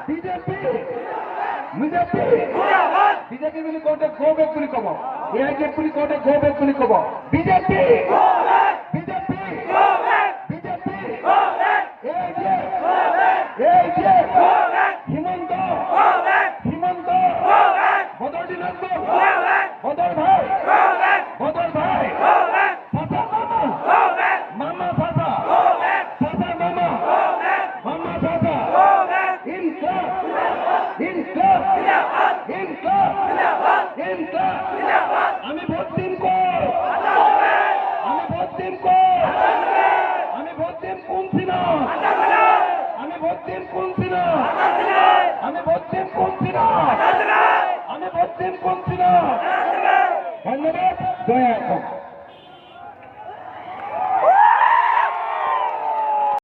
BJP BJP বুলি কওঁতে গো back বুলি ক'ব, এআই গেট বুলি কওঁতে গো বেক বুলি ক'ব। BJP BJP BJP Himanta Himanta Badruddin Badar ভাই বদর ভাই চাচা মামা চাচা চাচা মামা মামা চাচা ইনকলাব ইনকলাব ইনকলাব ইনকলাব। আমি ভোট দিম কর, আমি ভোট দিম কর, আমি ভোট দিম কোন সিনা, আমি ভোট দিম কোন সিনা, আমি ভোট দিম কোন সিনা, আমি ভোট দিম কোন সিনা। ধন্যবাদ। জয় আসাম।